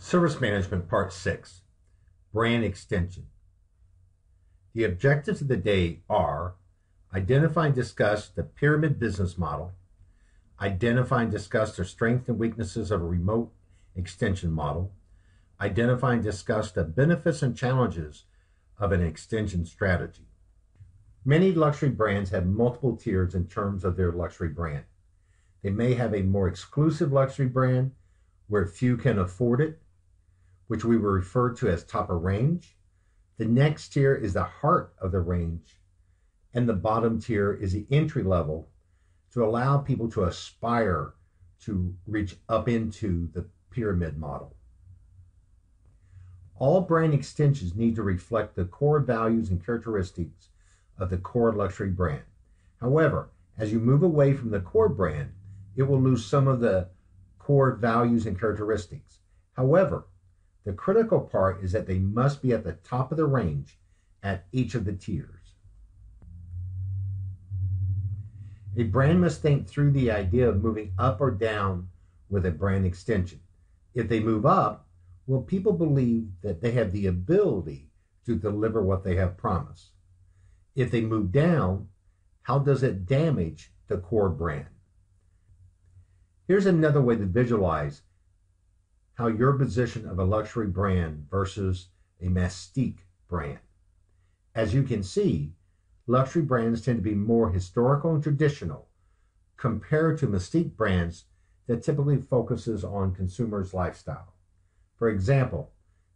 Service Management Part 6, Brand Extension. The objectives of the day are identify and discuss the pyramid business model, identify and discuss the strengths and weaknesses of a remote extension model, identify and discuss the benefits and challenges of an extension strategy. Many luxury brands have multiple tiers in terms of their luxury brand. They may have a more exclusive luxury brand where few can afford it, which we will refer to as top of range. The next tier is the heart of the range, and the bottom tier is the entry level to allow people to aspire to reach up into the pyramid model. All brand extensions need to reflect the core values and characteristics of the core luxury brand. However, as you move away from the core brand, it will lose some of the core values and characteristics. However, the critical part is that they must be at the top of the range at each of the tiers. A brand must think through the idea of moving up or down with a brand extension. If they move up, will people believe that they have the ability to deliver what they have promised? If they move down, how does it damage the core brand? Here's another way to visualize how your position of a luxury brand versus a mystique brand. As you can see, luxury brands tend to be more historical and traditional compared to mystique brands that typically focuses on consumers' lifestyle. For example,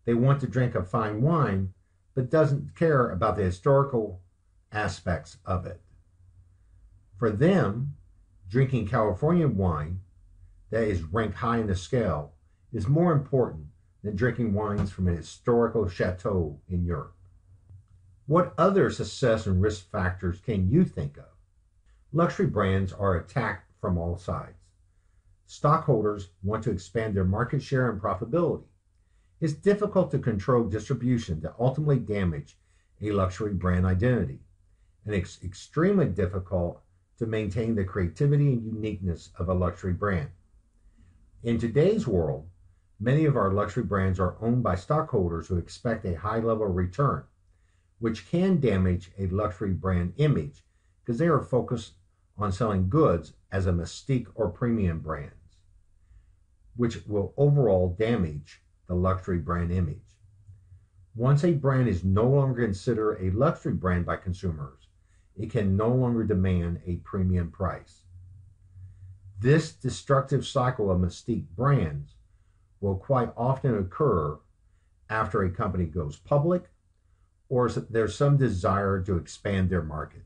they want to drink a fine wine, but doesn't care about the historical aspects of it. For them, drinking California wine that is ranked high in the scale is more important than drinking wines from a historical chateau in Europe. What other success and risk factors can you think of? Luxury brands are attacked from all sides. Stockholders want to expand their market share and profitability. It's difficult to control distribution that ultimately damage a luxury brand identity, and it's extremely difficult to maintain the creativity and uniqueness of a luxury brand. In today's world, many of our luxury brands are owned by stockholders who expect a high level of return, which can damage a luxury brand image because they are focused on selling goods as a mystique or premium brands, which will overall damage the luxury brand image. Once a brand is no longer considered a luxury brand by consumers, it can no longer demand a premium price. This destructive cycle of mystique brands will quite often occur after a company goes public or there's some desire to expand their market.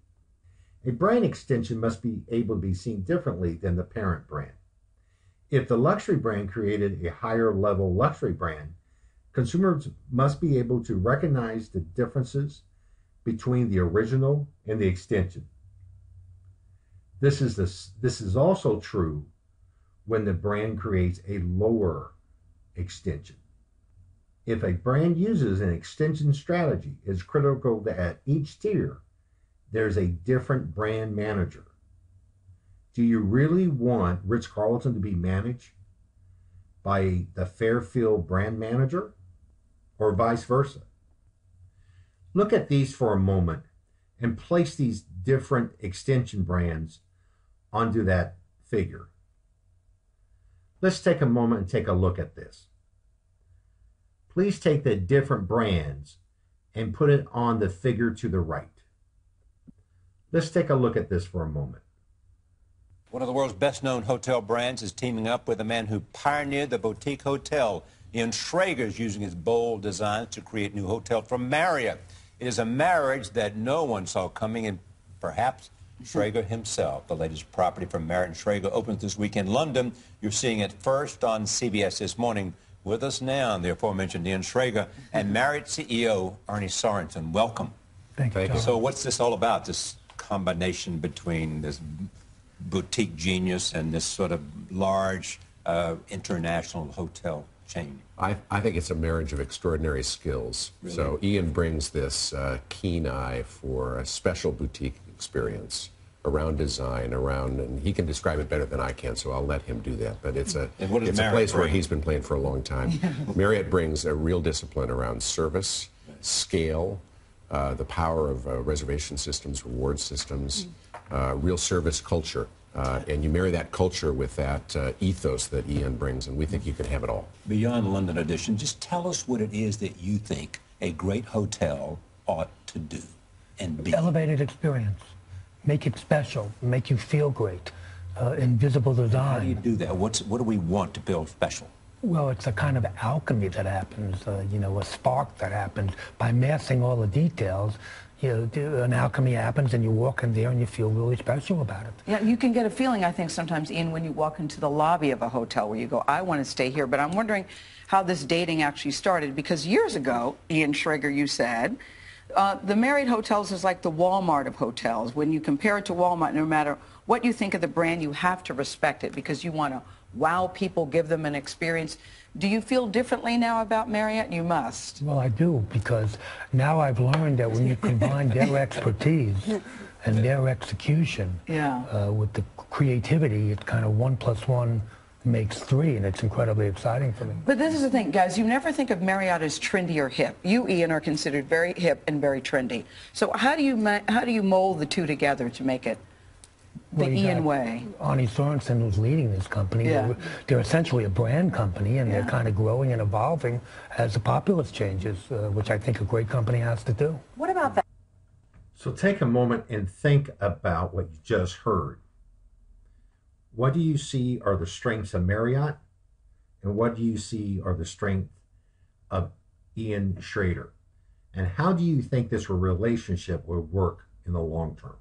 A brand extension must be able to be seen differently than the parent brand. If the luxury brand created a higher level luxury brand, consumers must be able to recognize the differences between the original and the extension. This is also true when the brand creates a lower extension. If a brand uses an extension strategy, it's critical that at each tier, there's a different brand manager. Do you really want Ritz-Carlton to be managed by the Fairfield brand manager or vice versa? Look at these for a moment and place these different extension brands onto that figure. Let's take a moment and take a look at this. Please take the different brands and put it on the figure to the right. Let's take a look at this for a moment. One of the world's best-known hotel brands is teaming up with a man who pioneered the boutique hotel. Ian Schrager is using his bold designs to create a new hotel for Marriott. It is a marriage that no one saw coming, and perhaps Schrager himself. The latest property from Marriott and Schrager opens this week in London. You're seeing it first on CBS this morning. With us now, the aforementioned Ian Schrager and Marriott CEO Ernie Sorensen. Welcome. Thank you. So what's this all about, this combination between this boutique genius and this sort of large international hotel chain? I think it's a marriage of extraordinary skills. Really? So Ian brings this keen eye for a special boutique experience around design, and he can describe it better than I can, so I'll let him do that. But it's a place where he's been playing for a long time. Marriott brings a real discipline around service, scale, the power of reservation systems, reward systems, real service culture. And you marry that culture with that ethos that Ian brings, and we think you can have it all. Beyond London Edition, just tell us what it is that you think a great hotel ought to do and be. Elevated experience. Make it special. Make you feel great. Invisible design. How do you do that? What do we want to build special? Well, it's a kind of alchemy that happens, a spark that happens by massing all the details. An alchemy happens and you walk in there and you feel really special about it. Yeah, you can get a feeling, I think, sometimes, Ian, when you walk into the lobby of a hotel where you go, I want to stay here. But I'm wondering how this dating actually started, because years ago, Ian Schrager, you said, the Marriott hotels is like the Walmart of hotels. When you compare it to Walmart, no matter what you think of the brand, you have to respect it because you want to wow people, give them an experience. Do you feel differently now about Marriott? You must. Well, I do, because now I've learned that when you combine their expertise and their execution with the creativity, it's kind of 1 + 1 makes 3, and it's incredibly exciting for me. But this is the thing, guys, you never think of Marriott as trendy or hip. You, Ian, are considered very hip and very trendy. So how do you mold the two together to make it the Ian way? Arnie Sorensen, who's leading this company, they're essentially a brand company, and they're kind of growing and evolving as the populace changes, which I think a great company has to do. What about that? So take a moment and think about what you just heard. What do you see are the strengths of Marriott, and what do you see are the strengths of Ian Schrager? And how do you think this relationship will work in the long term?